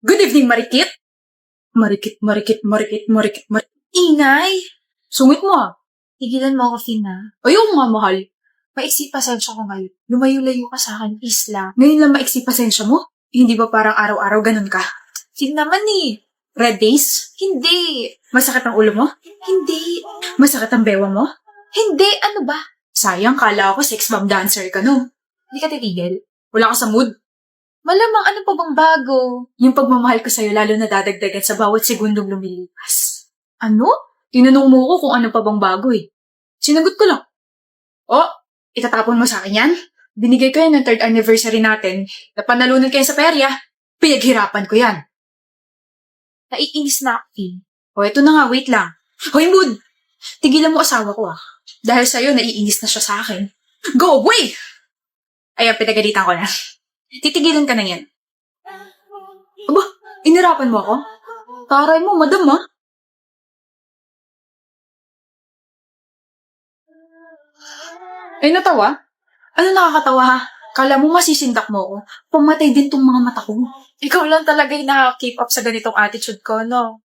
Good evening, Marikit! Marikit. Ingay! Sungit mo ah. Tigilan mo ako, Fina. Ayaw nga, mahal. Maiksi pasensya ko ngayon. Lumayo-layo ka sa akin, please lang. Ngayon lang maiksi pasensya mo? Hindi ba parang araw-araw ganun ka? Sige naman eh. Red days? Hindi. Masakit ang ulo mo? Hindi. Masakit ang bewang mo? Hindi. Ano ba? Sayang, kala ko sex bomb dancer ka no. Hindi ka titigil. Wala ka sa mood. Malamang ano pa bang bago? Yung pagmamahal ko sa'yo lalo na dadagdagan sa bawat segundong lumilipas. Ano? Tinanong mo ko kung ano pa bang bago eh. Sinagot ko lang. Oh, itatapon mo sa akin yan? Binigay ko yan ng 3rd anniversary natin. Napanalunan kayo sa perya. Pinaghirapan ko yan. Naiinis na ako, Fin. O, eto na nga, wait lang. Hoy, mood! Tigilan mo asawa ko ah. Dahil sa'yo, naiinis na siya sa akin. Go away! Ayan, pinagalitan ko na. Titigilan ka na yan. Aba, inirapan mo ako? Taray mo, madam ah. Ay, natawa? Ano nakakatawa ha? Kala mo masisindak mo ako? Pumatay din tong mga mata ko. Ikaw lang talaga yung nakaka-keep up sa ganitong attitude ko, no?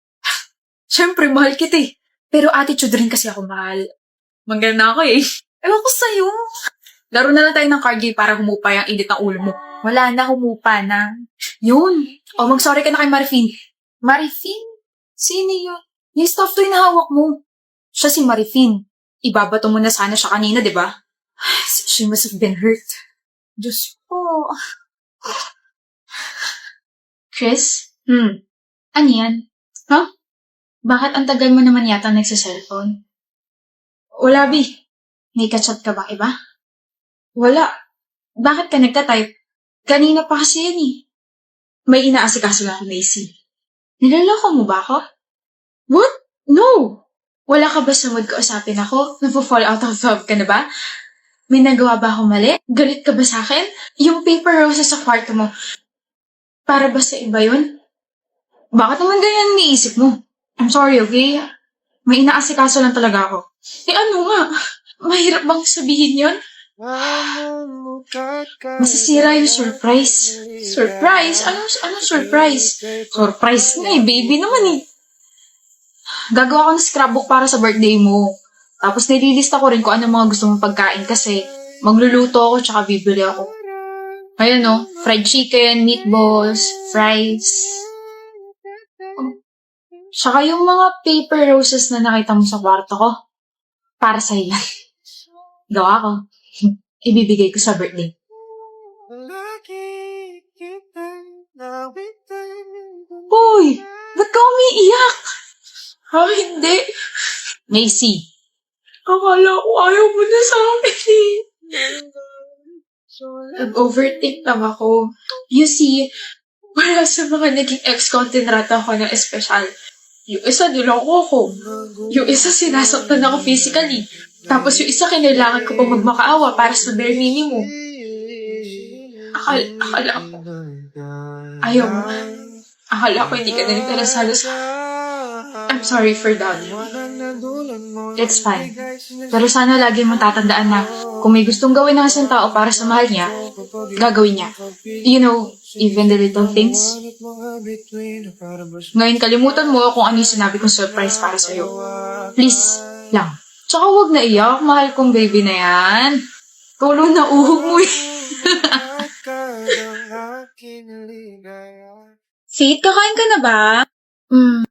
Siyempre, mahal kita eh. Pero attitude rin kasi ako mahal. Manggal na ako eh. Ewan ko sa'yo. Laro na lang tayo ng card game para humupa yung init ng ulo mo. Wala na, humupa na. Yun. O, mag-sorry ka na kay Marifin. Marifin? Sino yun? Yung stuff to yung nahawak mo. Siya si Marifin. Ibabato mo na sana siya kanina, di ba? She must have been hurt. Diyos ko. Chris? Hmm. Ano yan? Huh? Bakit ang tagal mo naman yata nagsa-cellphone? Wala, Bi. May kachat ka ba iba? Wala. Bakit ka nagka-type? Kanina pa kasi yan eh. May inaasikaso lang ako, Macy. Niloloko mo ba ako? What? No! Wala ka ba sa mood ko usapin ako? Nagpo-fall out of love ka na ba? May nagawa ba ako mali? Galit ka ba sa akin? Yung paper roses sa kwarto mo, para ba sa iba yun? Bakit naman ganyan niisip mo? I'm sorry, okay? May inaasikaso lang talaga ako. Eh ano nga? Mahirap bang sabihin yun? Masisira yung surprise. Surprise? Anong surprise? Surprise na eh, baby naman eh. Gagawa ko ng scrapbook para sa birthday mo. Tapos nililista ko rin kung ano mga gusto mong pagkain kasi magluluto ako tsaka bibili ako. Ayan o, fried chicken, meatballs, fries. Tsaka yung mga paper roses na nakita mo sa kwarto ko, para sa'yo yan. Gawa ko. Ibibigay ko sa birthday. Hoy! Ba't ka umiiyak? Ha, hindi. Macy. Akala ko ayaw mo na sa akin eh. Nag-overthink lang ako. You see, wala sa mga naging ex ko, tinrata ko ng espesyal. Yung isa, niloko ko. Yung isa, sinasaktan ako physically. Tapos yung isa, kinailangan ko pa magmakaawa para sa bare minimum. Akala ko. Ayaw mo. Akala ko hindi ka na interesado sa... I'm sorry for that. It's fine. Pero sana lagi mong tatandaan na kung may gustong gawin ng isang tao para sa mahal niya, gagawin niya. You know, even the little things. Ngayon kalimutan mo kung ano yung sinabi kong surprise para sa'yo. Please, lang. Tsaka huwag na iyak, mahal kong baby na yan. Tulo na uhog mo eh. Faith, kakain ka na ba?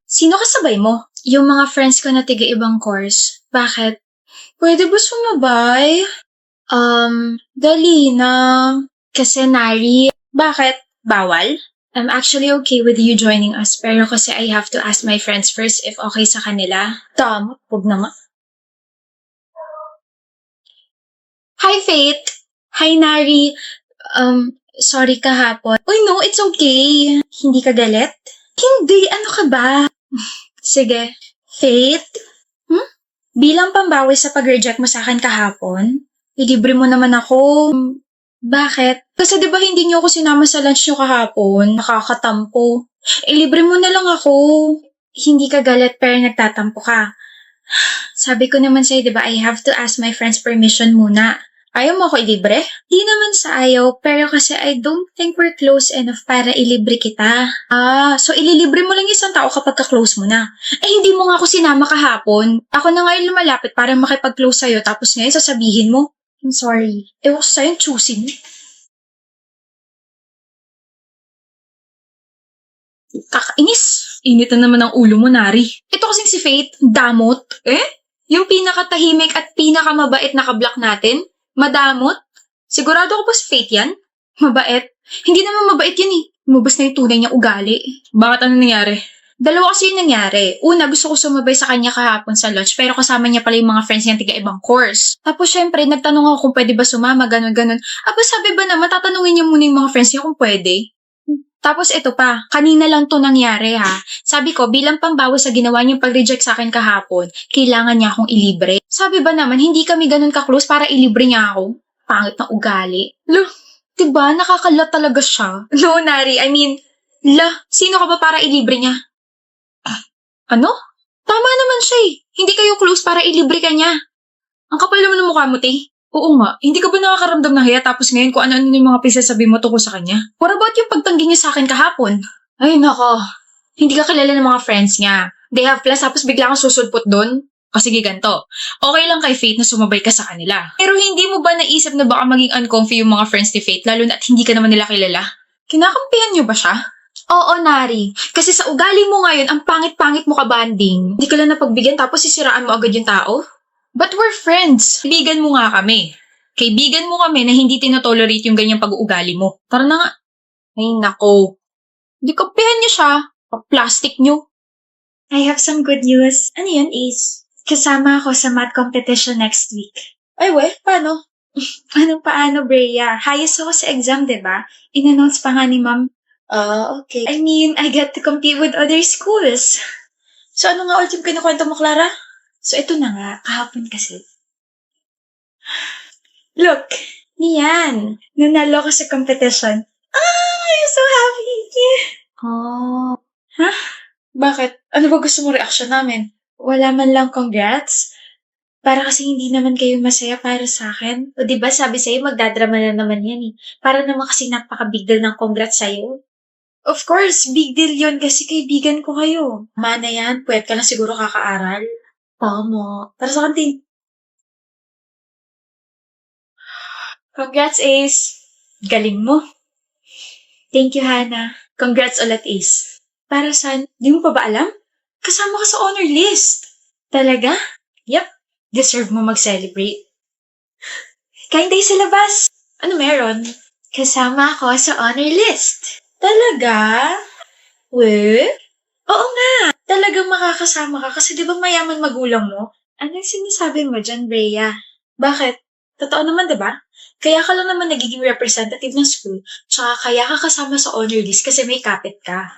Sino kasabay mo? Yung mga friends ko na tiga-ibang course. Bakit? Pwede ba sumabay? Dali na. Kasi Nari. Bakit? Bawal? I'm actually okay with you joining us, pero kasi I have to ask my friends first if okay sa kanila. Tama, huwag na nga. Hi, Faith! Hi, Nari. Sorry kahapon. Uy, no, it's okay. Hindi ka galit? Hindi, ano ka ba? Sige. Faith? Bilang pambawi sa pag-reject mo sa akin kahapon, ilibre mo naman ako. Bakit? Kasi di ba hindi niyo ako sinama sa lunch niyo kahapon? Nakakatampo. Ilibre mo na lang ako. Hindi ka galit pero nagtatampo ka. Sabi ko naman sa'yo, di ba, I have to ask my friends permission muna. Ayaw mo ako ilibre? Di naman sa ayaw, pero kasi I don't think we're close enough para ilibre kita. So ililibre mo lang isang tao kapag ka-close mo na. Hindi mo nga ako sinama kahapon. Ako na ngayon lumalapit para makipag-close sa'yo tapos ngayon sasabihin mo. I'm sorry. Ewan ko sa'yo, choosing. Kakainis. Init na naman ang ulo mo, Nari. Ito kasing si Faith, damot. Yung pinakatahimik at pinakamabait na kablock natin? Madamot? Sigurado ko ba si Faith yan? Mabait? Hindi naman mabait yan eh. Lumabas na yung tunay niyang ugali. Bakit ano nangyari? Dalawa kasi yung nangyari. Una, gusto ko sumabay sa kanya kahapon sa lunch pero kasama niya pala yung mga friends niya tiga-ibang course. Tapos syempre, nagtanong ako kung pwede ba sumama, ganun-ganun. Aba sabi ba naman, tatanungin niya muna yung mga friends niya kung pwede. Tapos ito pa, kanina lang to nangyari ha. Sabi ko, bilang pambawas sa ginawa niyang pag-reject sa akin kahapon, kailangan niya akong ilibre. Sabi ba naman, hindi kami ganun ka-close para ilibre niya ako? Pangit na ugali. Diba, nakakala talaga siya. No, Nari, I mean, sino ka ba para ilibre niya? Ano? Tama naman siya eh. Hindi kayo close para ilibre ka niya. Ang kapal naman ng mukha mo, te. Oo nga, hindi ka ba nakakaramdam ng hiya tapos ngayon kung ano-ano yung mga pinagsasabi mo tungkol sa kanya? What about yung pagtanggi niya sa akin kahapon? Ay nako, hindi ka kilala ng mga friends niya. They have plans tapos bigla kang susulpot doon? O sige ganito, okay lang kay Faith na sumabay ka sa kanila. Pero hindi mo ba naisip na baka maging uncomfy yung mga friends ni Faith lalo na at hindi ka naman nila kilala? Kinakampihan niyo ba siya? Oo, Nari. Kasi sa ugali mo ngayon, ang pangit-pangit mo ka-banding. Hindi ka lang napagbigyan tapos sisiraan mo agad yung tao? But we're friends. Kaibigan mo nga kami. Kaibigan mo kami na hindi tinotolerate yung ganyang pag-uugali mo. Tara na nga. Ay, nako. Di kampihan niyo siya. Plastic niyo. I have some good news. Ano yan, Ace? Kasama ako sa math competition next week. Ay, paano? Paano, Brea? Highest ako sa exam, diba? In-announce pa nga ni Ma'am. Okay. I mean, I get to compete with other schools. So, ano nga ulit yung kinukwento mo, Clara? So, ito na nga. Kahapon kasi. Look! Niyan! Nanalo ako sa competition. I'm so happy! Oh. Bakit? Ano ba gusto mo reaction namin? Wala man lang congrats. Para kasi hindi naman kayo masaya para sa akin. O diba sabi sa'yo, magdadrama na naman yan eh. Para naman kasi napaka-big deal ng congrats sa'yo. Of course, big deal yun kasi kaibigan ko kayo. Mana yan, puwet ka na siguro kakaaral. Tama. Tara sa kantin. Congrats, Ace. Galing mo. Thank you, Hannah. Congrats ulit, Ace. Para saan? Di mo pa ba alam? Kasama ka sa honor list. Talaga? Yep. Deserve mo mag-celebrate. Kain tayo sa labas. Ano meron? Kasama ako sa honor list. Talaga? Oo nga. Talagang makakasama ka kasi di ba mayaman magulang mo? Anong sinasabi mo dyan, Brea? Bakit? Totoo naman, di ba? Kaya ka lang naman nagiging representative ng school, tsaka kaya ka kasama sa honor list kasi may kapit ka.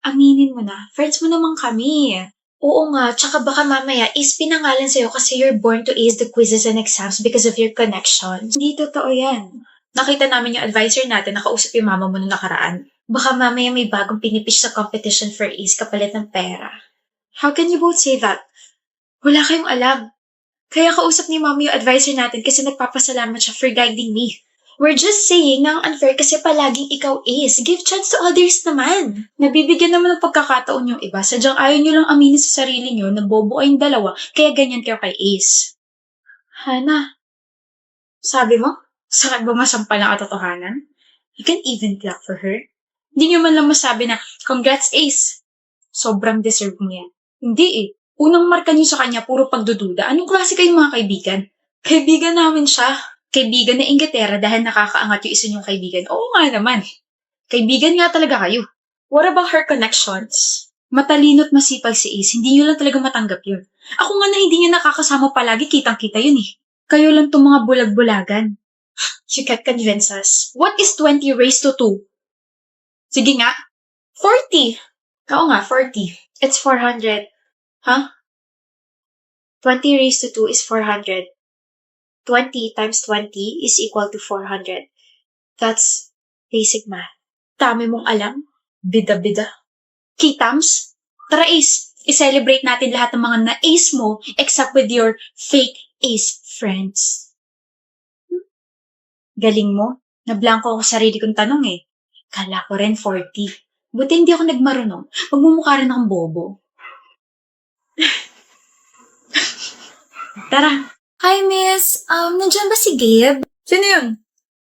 Aminin mo na, friends mo naman kami. Oo nga, tsaka baka mamaya is pinangalan sa'yo kasi you're born to ace the quizzes and exams because of your connections. Hindi totoo yan. Nakita namin yung advisor natin, nakausap yung mama mo nung nakaraan. Baka mamaya may bagong pinipitch sa competition for ace kapalit ng pera. How can you both say that? Wala kayong alam. Kaya kausap ni mama yung advisor natin kasi nagpapasalamat siya for guiding me. We're just saying na ang unfair kasi palaging ikaw ace. Give chance to others naman. Nabibigyan naman ng pagkakataon yung iba. Sadyang ayaw nyo lang aminin sa sarili nyo na bobo kayong dalawa kaya ganyan kayo kay ace. Hannah, Sabi mo? Sakit ba masampal ang katotohanan? You can even clap for her. Hindi nyo man lang masabi na, congrats ace. Sobrang deserve mo yan. Hindi eh. Unang marka nyo sa kanya, puro pagdududa. Anong klase kayong mga kaibigan? Kaibigan namin siya. Kaibigan na Inglaterra dahil nakakaangat yung isa niyong kaibigan. Oo nga naman. Kaibigan nga talaga kayo. What about her connections? Matalino at masipag si Ace, hindi nyo lang talaga matanggap yun. Ako nga na hindi niya nakakasama palagi, kitang-kita yun eh. Kayo lang tong mga bulag-bulagan. You can't convince us. What is 20 raised to 2? Sige nga. 40. Oo nga, 40. it's 400. Huh? 20 raised to 2 is 400. 20 times 20 is equal to 400. That's basic math. Dami mong alam. Bida-bida. Kitams? Tara Ace, i-celebrate natin lahat ng mga na-ace mo except with your fake ace friends. Galing mo. Nablangko ako sa sarili kong tanong eh. Kala ko rin 40. Buti hindi ako nagmarunong. Magmumukha rin akong bobo. Tara. Hi, miss. Nandiyan ba si Gabe? Sino yun?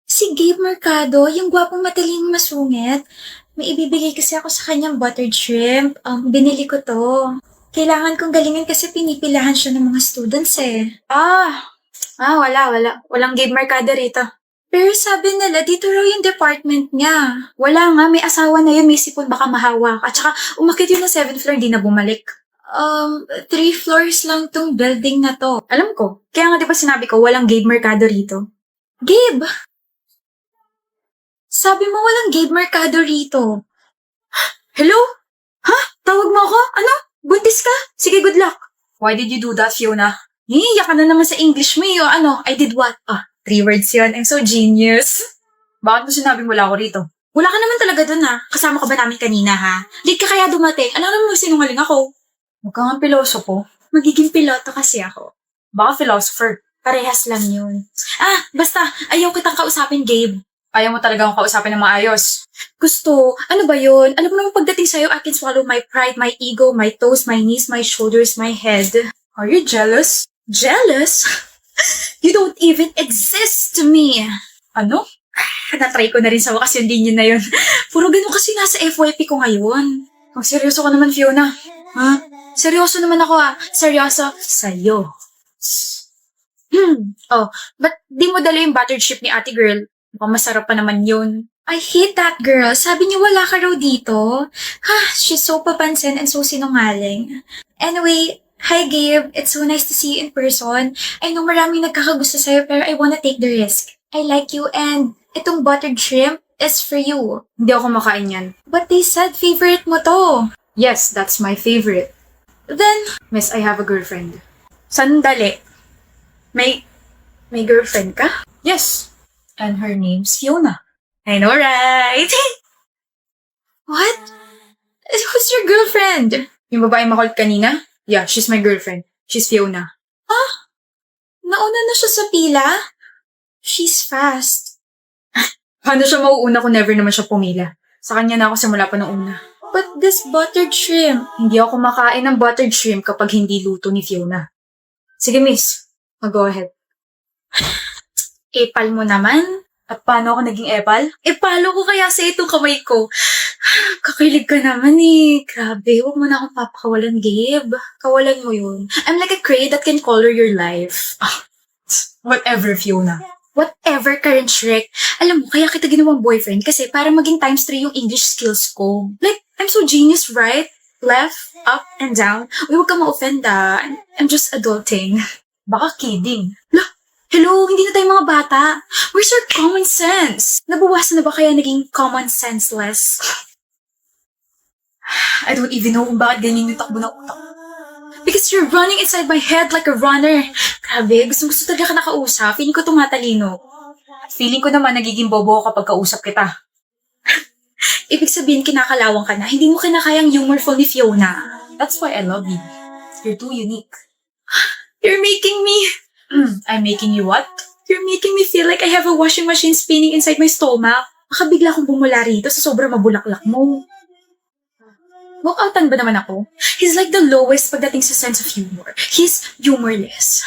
Si Gabe Mercado, yung gwapong mataling masungit. May ibibigay kasi ako sa kanyang buttered shrimp. Binili ko to. Kailangan kong galingan kasi pinipilahan siya ng mga students eh. Wala. Walang Gabe Mercado rito. Pero sabi nila, dito raw yung department niya. Wala nga, may asawa na yun, may sipon, baka mahawak. At saka, umakit yun na 7th floor, di na bumalik. 3 floors lang tong building na to. Alam ko. Kaya nga di ba sinabi ko, walang Gabe Mercado rito. Gabe! Sabi mo walang Gabe Mercado rito. Hello? Ha? Tawag mo ako? Ano? Buntis ka? Sige, good luck. Why did you do that, Fiona? Iyak ka na naman sa English mo eh. I did what? 3 words yun. I'm so genius. Bakit mo sinabi wala ako rito? Wala ka naman talaga dun ha. Kasama ka ba namin kanina ha? Late ka kaya dumating. Alam naman mo sinungaling ako. Huwag kang ang pilosopo. Magiging piloto kasi ako. Baka philosopher. Parehas lang yun. Basta, ayaw kitang kausapin, Gabe. Ayaw mo talaga akong kausapin ng maayos. Gusto. Ano ba yun? Alam mo naman pagdating sa'yo, I can swallow my pride, my ego, my toes, my knees, my shoulders, my head. Are you jealous? Jealous? You don't even exist to me. Ano? Na-try ko na rin sa wakas yung linya na yun. Puro ganun kasi nasa FYP ko ngayon. Kung seryoso ka naman, Fiona. Ha? Seryoso naman ako Seryoso sa'yo. Ba't di mo dala yung buttered shrimp ni ate girl? Mukhang masarap pa naman yun. I hate that girl. Sabi niya wala ka raw dito. She's so papansin and so sinungaling. Anyway, hi Gabe. It's so nice to see you in person. I know maraming nagkakagusto sa'yo pero I wanna take the risk. I like you and itong buttered shrimp is for you. Hindi ako kumakain yan. But they said favorite mo to. Yes, that's my favorite. Then, Miss, I have a girlfriend. Sandali. May girlfriend ka? Yes. And her name's Fiona. I know, right? what? Who's your girlfriend? Yung babae makulit kanina? Yeah, she's my girlfriend. She's Fiona. Nauna na siya sa pila? She's fast. Paano siya mauuna kung never naman siya pumila? Sa kanya na ako simula pa nung una. But this buttered shrimp. Hindi ako kumakain ng buttered shrimp kapag hindi luto ni Fiona. Sige, miss. Mag-go ahead. Epal mo naman. At paano ako naging epal? Epalo ko kaya sa itong kamay ko. Kakilig ka naman eh. Grabe, huwag mo na akong papakawalan, Gabe. Kawalan mo yun. I'm like a cray that can color your life. Whatever, Fiona. Whatever, current Shrek. Alam mo, kaya kita ginawang boyfriend kasi para maging times 3 yung English skills ko. Like, I'm so genius, right? Left, up, and down. Uy, huwag ka ma-offend I'm just adulting. Baka kidding. Hello, hindi na tayo mga bata. Where's your common sense? Nabawasan na ba kaya naging common senseless? I don't even know kung bakit ganyan yung takbo ng utak. Because you're running inside my head like a runner. Grabe, gusto talaga ka nakausap. Feeling ko tumatalino. Feeling ko naman nagiging bobo ako kapag kausap kita. Ibig sabihin, kinakalawang ka na. Hindi mo kinakayang humorful ni Fiona. That's why I love you. You're too unique. You're making me... I'm making you what? You're making me feel like I have a washing machine spinning inside my stomach. Baka bigla akong bumula rito sa sobrang mabulaklak mo. Walk-outan ba naman ako? He's like the lowest pagdating sa sense of humor. He's humorless.